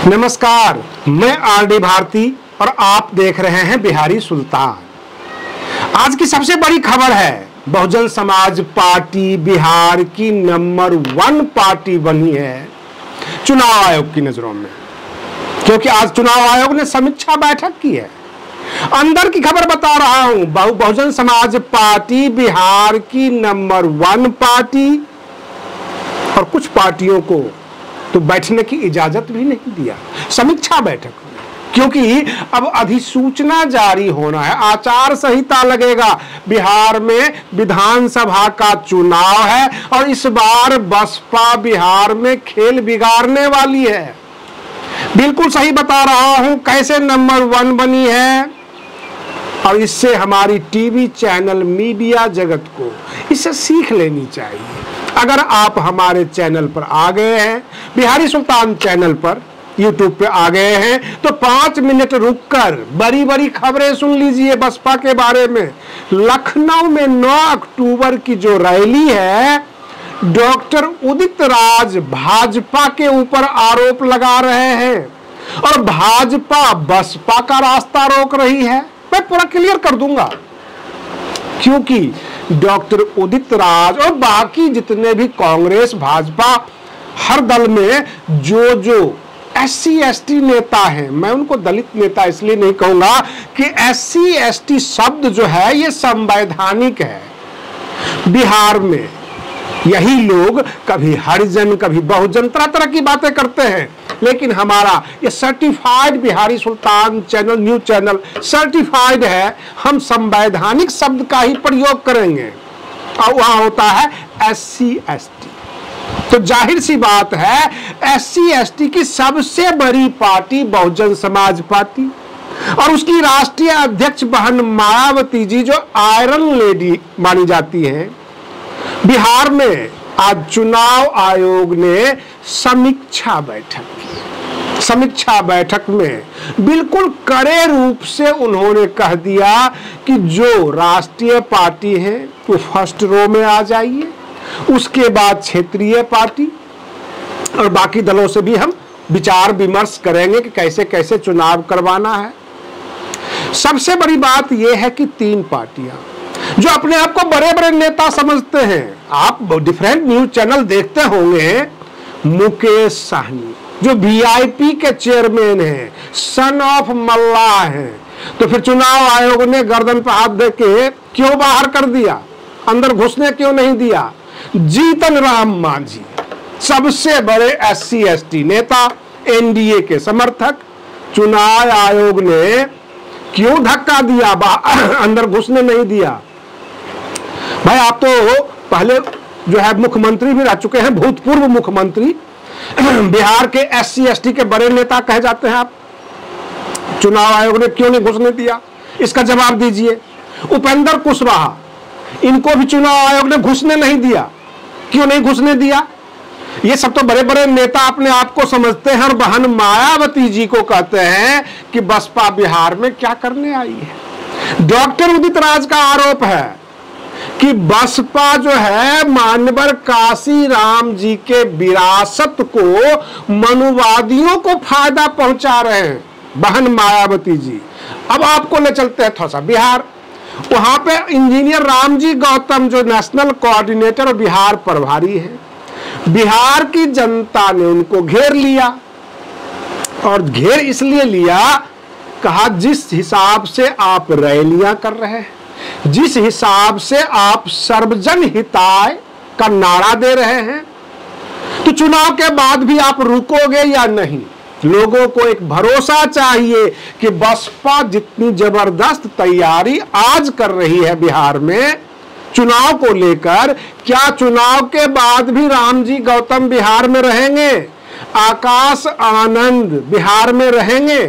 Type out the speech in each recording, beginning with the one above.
नमस्कार, मैं आरडी भारती और आप देख रहे हैं बिहारी सुल्तान। आज की सबसे बड़ी खबर है, बहुजन समाज पार्टी बिहार की नंबर 1 पार्टी बनी है चुनाव आयोग की नजरों में, क्योंकि आज चुनाव आयोग ने समीक्षा बैठक की है। अंदर की खबर बता रहा हूं, बहुजन समाज पार्टी बिहार की नंबर 1 पार्टी, और कुछ पार्टियों को तो बैठने की इजाजत भी नहीं दिया समीक्षा बैठक में, क्योंकि अब अधिसूचना जारी होना है, आचार संहिता लगेगा। बिहार में विधानसभा का चुनाव है और इस बार बसपा बिहार में खेल बिगाड़ने वाली है। बिल्कुल सही बता रहा हूं, कैसे नंबर 1 बनी है, और इससे हमारी टीवी चैनल मीडिया जगत को इससे सीख लेनी चाहिए। अगर आप हमारे चैनल पर आ गए हैं, बिहारी सुल्तान चैनल पर यूट्यूब पे आ गए हैं, तो 5 मिनट रुककर बड़ी बड़ी खबरें सुन लीजिए बसपा के बारे में। लखनऊ में 9 अक्टूबर की जो रैली है, डॉक्टर उदित राज भाजपा के ऊपर आरोप लगा रहे हैं और भाजपा बसपा का रास्ता रोक रही है। मैं पूरा क्लियर कर दूंगा, क्योंकि डॉक्टर उदित राज और बाकी जितने भी कांग्रेस भाजपा हर दल में जो SC ST नेता हैं, मैं उनको दलित नेता इसलिए नहीं कहूंगा कि SC ST शब्द जो है ये संवैधानिक है। बिहार में यही लोग कभी हरिजन कभी बहुजन तरह तरह की बातें करते हैं, लेकिन हमारा ये सर्टिफाइड बिहारी सुल्तान चैनल, न्यूज चैनल सर्टिफाइड है। हम संवैधानिक शब्द का ही प्रयोग करेंगे और वहां होता है SC ST। तो जाहिर सी बात है, SC ST की सबसे बड़ी पार्टी बहुजन समाज पार्टी और उसकी राष्ट्रीय अध्यक्ष बहन मायावती जी, जो आयरन लेडी मानी जाती हैं, बिहार में आज चुनाव आयोग ने समीक्षा बैठक की। समीक्षा बैठक में बिल्कुल कड़े रूप से उन्होंने कह दिया कि जो राष्ट्रीय पार्टी है वो फर्स्ट रो में आ जाइए, उसके बाद क्षेत्रीय पार्टी और बाकी दलों से भी हम विचार विमर्श करेंगे कि कैसे कैसे चुनाव करवाना है। सबसे बड़ी बात यह है कि 3 पार्टियां जो अपने आप को बड़े बड़े नेता समझते हैं, आप डिफरेंट न्यूज चैनल देखते होंगे, मुकेश साहनी जो VIP के चेयरमैन हैं, सन ऑफ मल्लाह हैं, तो फिर चुनाव आयोग ने गर्दन पर हाथ दे के क्यों बाहर कर दिया, अंदर घुसने क्यों नहीं दिया। जीतन राम मांझी सबसे बड़े SC ST नेता, NDA के समर्थक, चुनाव आयोग ने क्यों धक्का दिया, अंदर घुसने नहीं दिया। भाई आप तो पहले जो है मुख्यमंत्री भी रह चुके हैं, भूतपूर्व मुख्यमंत्री, बिहार के SC ST के बड़े नेता कहे जाते हैं आप, चुनाव आयोग ने क्यों नहीं घुसने दिया, इसका जवाब दीजिए। उपेंद्र कुशवाहा, इनको भी चुनाव आयोग ने घुसने नहीं दिया, क्यों नहीं घुसने दिया। ये सब तो बड़े बड़े नेता अपने आप को समझते हैं और बहन मायावती जी को कहते हैं कि बसपा बिहार में क्या करने आई है। डॉक्टर उदित राज का आरोप है कि बसपा जो है मान्यवर काशी राम जी के विरासत को मनुवादियों को फायदा पहुंचा रहे हैं, बहन मायावती जी। अब आपको ले चलते हैं थोड़ा सा बिहार, वहां पे इंजीनियर रामजी गौतम जो नेशनल कोऑर्डिनेटर और बिहार प्रभारी हैं, बिहार की जनता ने उनको घेर लिया, और घेर इसलिए लिया, कहा जिस हिसाब से आप रैलियां कर रहे हैं, जिस हिसाब से आप सर्वजन हिताय का नारा दे रहे हैं, तो चुनाव के बाद भी आप रुकोगे या नहीं। लोगों को एक भरोसा चाहिए कि बसपा जितनी जबरदस्त तैयारी आज कर रही है बिहार में चुनाव को लेकर, क्या चुनाव के बाद भी रामजी गौतम बिहार में रहेंगे, आकाश आनंद बिहार में रहेंगे।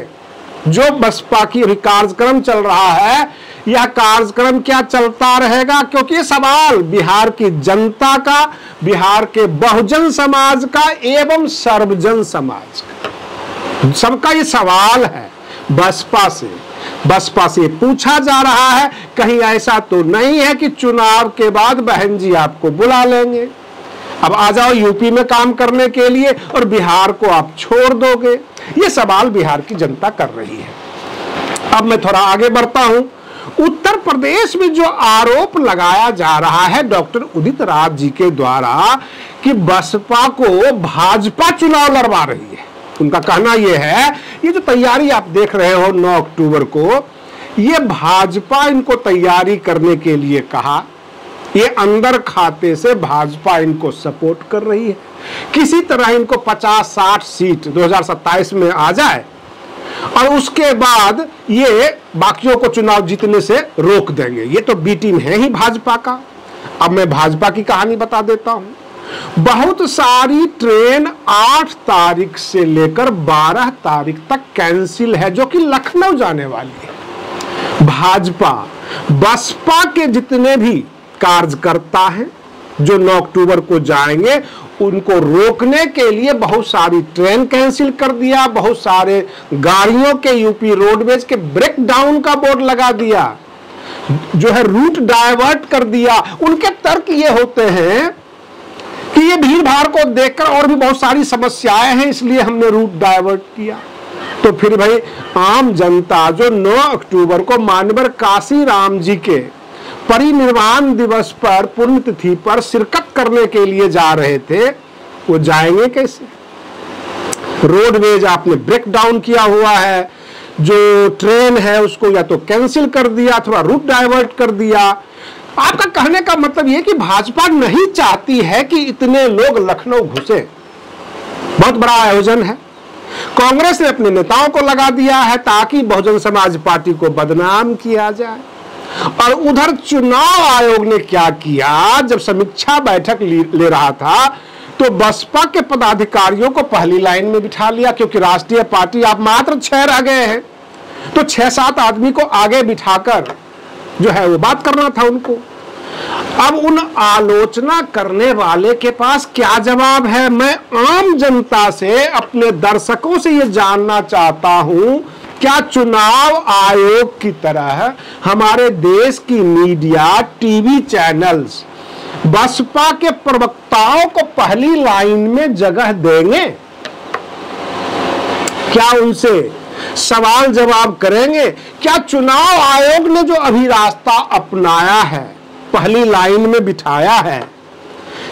जो बसपा की अभी कार्यक्रम चल रहा है, यह कार्यक्रम क्या चलता रहेगा, क्योंकि ये सवाल बिहार की जनता का, बिहार के बहुजन समाज का एवं सर्वजन समाज का, सबका ये सवाल है। बसपा से पूछा जा रहा है, कहीं ऐसा तो नहीं है कि चुनाव के बाद बहन जी आपको बुला लेंगे, अब आ जाओ यूपी में काम करने के लिए और बिहार को आप छोड़ दोगे। ये सवाल बिहार की जनता कर रही है। अब मैं थोड़ा आगे बढ़ता हूं। उत्तर प्रदेश में जो आरोप लगाया जा रहा है डॉक्टर उदित राज जी के द्वारा कि बसपा को भाजपा चुनाव लड़वा रही है, उनका कहना यह है ये जो तैयारी आप देख रहे हो 9 अक्टूबर को, ये भाजपा इनको तैयारी करने के लिए कहा, ये अंदर खाते से भाजपा इनको सपोर्ट कर रही है, किसी तरह इनको 50-60 सीट 2027 में आ जाए और उसके बाद ये बाकियों को चुनाव जीतने से रोक देंगे। ये तो बी टीम है ही भाजपा का। अब मैं भाजपा की कहानी बता देता हूं। बहुत सारी ट्रेन 8 तारीख से लेकर 12 तारीख तक कैंसिल है जो कि लखनऊ जाने वाली है। भाजपा बसपा के जितने भी कार्यकर्ता हैं जो 9 अक्टूबर को जाएंगे उनको रोकने के लिए बहुत सारी ट्रेन कैंसिल कर दिया, बहुत सारे गाड़ियों के यूपी रोडवेज के ब्रेक डाउन का बोर्ड लगा दिया, जो है रूट डाइवर्ट कर दिया। उनके तर्क ये होते हैं कि ये भीड़ भाड़ को देखकर और भी बहुत सारी समस्याएं हैं इसलिए हमने रूट डाइवर्ट किया। तो फिर भाई आम जनता जो 9 अक्टूबर को मानवर काशी राम जी के परिनिर्वाण दिवस पर पुण्यतिथि पर शिरकत करने के लिए जा रहे थे, वो जाएंगे कैसे? रोडवेज आपने ब्रेक डाउन किया हुआ है, जो ट्रेन है उसको या तो कैंसिल कर दिया अथवा रूट डाइवर्ट कर दिया। आपका कहने का मतलब यह कि भाजपा नहीं चाहती है कि इतने लोग लखनऊ घुसे। बहुत बड़ा आयोजन है। कांग्रेस ने अपने नेताओं को लगा दिया है ताकि बहुजन समाज पार्टी को बदनाम किया जाए। और उधर चुनाव आयोग ने क्या किया, जब समीक्षा बैठक ले रहा था तो बसपा के पदाधिकारियों को पहली लाइन में बिठा लिया, क्योंकि राष्ट्रीय पार्टी आप मात्र 6 रह गए हैं, तो 6-7 आदमी को आगे बिठाकर जो है वो बात करना था उनको। अब उन आलोचना करने वाले के पास क्या जवाब है? मैं आम जनता से, अपने दर्शकों से ये जानना चाहता हूं, क्या चुनाव आयोग की तरह हमारे देश की मीडिया, टीवी चैनल्स बसपा के प्रवक्ताओं को पहली लाइन में जगह देंगे? क्या उनसे सवाल जवाब करेंगे? क्या चुनाव आयोग ने जो अभी रास्ता अपनाया है, पहली लाइन में बिठाया है,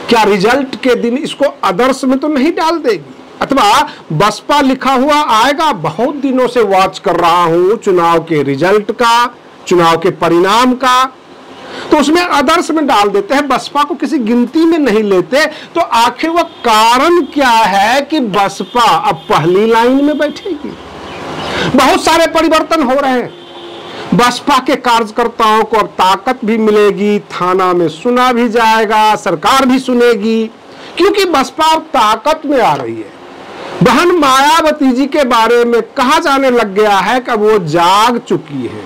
क्या रिजल्ट के दिन इसको आदर्श में तो नहीं डाल देगी? अथवा बसपा लिखा हुआ आएगा? बहुत दिनों से वॉच कर रहा हूं चुनाव के रिजल्ट का, चुनाव के परिणाम का, तो उसमें आदर्श में डाल देते हैं, बसपा को किसी गिनती में नहीं लेते। तो आखिर वह कारण क्या है कि बसपा अब पहली लाइन में बैठेगी? बहुत सारे परिवर्तन हो रहे हैं। बसपा के कार्यकर्ताओं को अब ताकत भी मिलेगी, थाना में सुना भी जाएगा, सरकार भी सुनेगी, क्योंकि बसपा अब ताकत में आ रही है। बहन मायावती जी के बारे में कहा जाने लग गया है कि अब वो जाग चुकी है,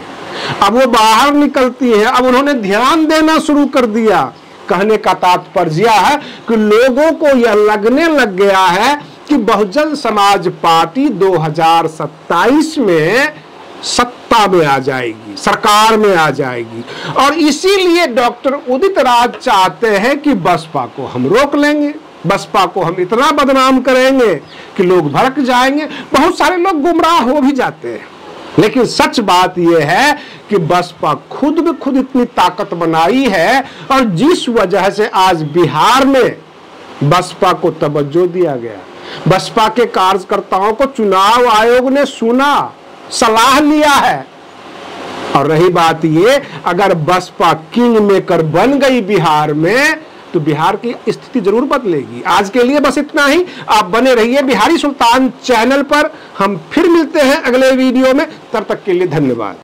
अब वो बाहर निकलती है, अब उन्होंने ध्यान देना शुरू कर दिया। कहने का तात्पर्य है कि लोगों को यह लगने लग गया है कि बहुजन समाज पार्टी 2027 में सत्ता में आ जाएगी, सरकार में आ जाएगी, और इसीलिए डॉक्टर उदित राज चाहते हैं कि बसपा को हम रोक लेंगे, बसपा को हम इतना बदनाम करेंगे कि लोग भड़क जाएंगे। बहुत सारे लोग गुमराह हो भी जाते हैं, लेकिन सच बात यह है कि बसपा खुद में खुद इतनी ताकत बनाई है, और जिस वजह से आज बिहार में बसपा को तवज्जो दिया गया, बसपा के कार्यकर्ताओं को चुनाव आयोग ने सुना, सलाह लिया है। और रही बात ये, अगर बसपा किंग मेकर बन गई बिहार में, तो बिहार की स्थिति जरूर बदलेगी। आज के लिए बस इतना ही। आप बने रहिए बिहारी सुल्तान चैनल पर। हम फिर मिलते हैं अगले वीडियो में, तब तक के लिए धन्यवाद।